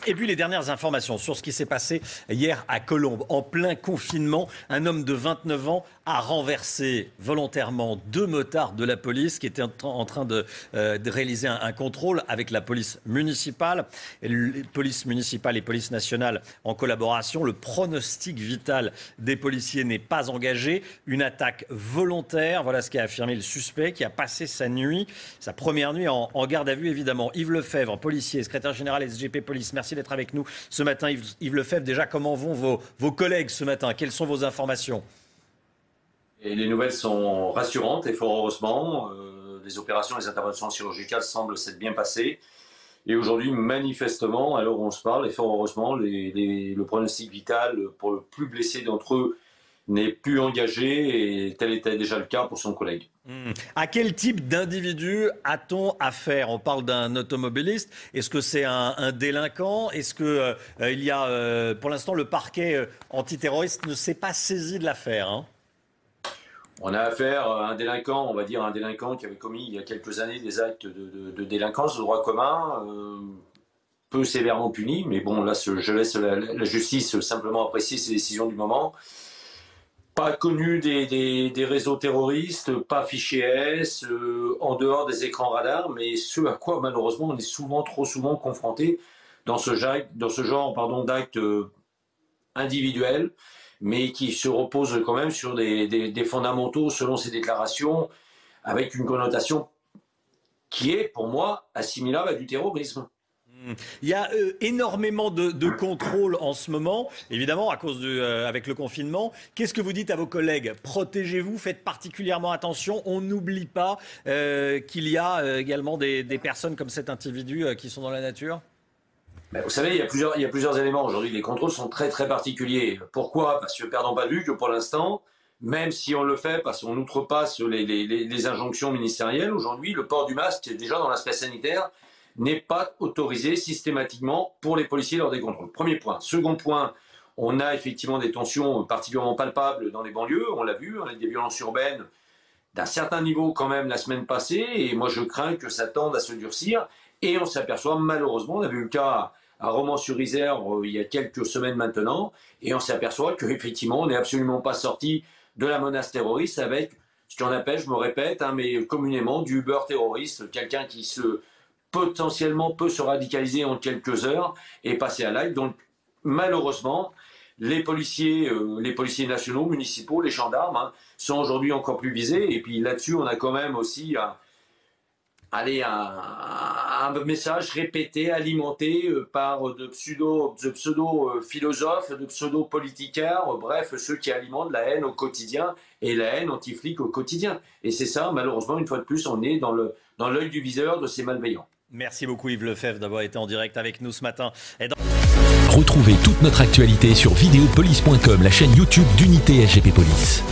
Et puis les dernières informations sur ce qui s'est passé hier à Colombes. En plein confinement, un homme de 29 ans a renversé volontairement 2 motards de la police qui étaient en train de réaliser un contrôle avec la police municipale. Police municipale et police nationale en collaboration. Le pronostic vital des policiers n'est pas engagé. Une attaque volontaire, voilà ce qu'a affirmé le suspect qui a passé sa première nuit en garde à vue évidemment. Yves Lefebvre, policier, secrétaire général SGP Police, merci d'être avec nous ce matin. Yves Lefebvre, déjà, comment vont vos collègues ce matin? Quelles sont vos informations? Et les nouvelles sont rassurantes et fort heureusement. Les opérations, les interventions chirurgicales semblent s'être bien passées. Et aujourd'hui, manifestement, à l'heure où on se parle, et fort heureusement, le pronostic vital pour le plus blessé d'entre eux n'est plus engagé, et tel était déjà le cas pour son collègue. À quel type d'individu a-t-on affaire? On parle d'un automobiliste. Est-ce que c'est un délinquant? Est-ce que il y a, pour l'instant, le parquet antiterroriste ne s'est pas saisi de l'affaire, hein? On a affaire à un délinquant, on va dire un délinquant qui avait commis il y a quelques années des actes de délinquance de droit commun, peu sévèrement puni, mais bon, là, je laisse la justice simplement apprécier ses décisions du moment. Pas connu des réseaux terroristes, pas fiché S, en dehors des écrans radars, mais ce à quoi malheureusement on est trop souvent confronté dans ce genre d'actes individuels, mais qui se reposent quand même sur des fondamentaux selon ses déclarations, avec une connotation qui est pour moi assimilable à du terrorisme. Il y a énormément de contrôles en ce moment, évidemment, à cause avec le confinement. Qu'est-ce que vous dites à vos collègues? Protégez-vous, faites particulièrement attention. On n'oublie pas qu'il y a également des personnes comme cet individu qui sont dans la nature. Ben, vous savez, il y a plusieurs éléments. Aujourd'hui, les contrôles sont très très particuliers. Pourquoi? Parce que perdons pas de vue que pour l'instant, même si on le fait, parce qu'on outrepasse les injonctions ministérielles, aujourd'hui, le port du masque, déjà dans l'aspect sanitaire, n'est pas autorisé systématiquement pour les policiers lors des contrôles. Premier point. Second point, on a effectivement des tensions particulièrement palpables dans les banlieues, on l'a vu, des violences urbaines d'un certain niveau quand même la semaine passée, et moi je crains que ça tende à se durcir, et on s'aperçoit malheureusement, on a vu le cas à Romans-sur-Isère il y a quelques semaines maintenant, et on s'aperçoit qu'effectivement on n'est absolument pas sorti de la menace terroriste avec ce qu'on appelle, je me répète, mais communément du Uber terroriste, quelqu'un qui potentiellement peut se radicaliser en quelques heures et passer à l'acte. Donc malheureusement, les policiers nationaux, municipaux, les gendarmes sont aujourd'hui encore plus visés. Et puis là-dessus, on a quand même aussi un message répété, alimenté par de pseudo-philosophes, de pseudo-politiciens, bref, ceux qui alimentent la haine au quotidien et la haine anti-flic au quotidien. Et c'est ça, malheureusement, une fois de plus, on est dans l'œil du viseur de ces malveillants. Merci beaucoup Yves Lefebvre d'avoir été en direct avec nous ce matin. Retrouvez toute notre actualité sur videopolice.com, la chaîne YouTube d'Unité SGP Police.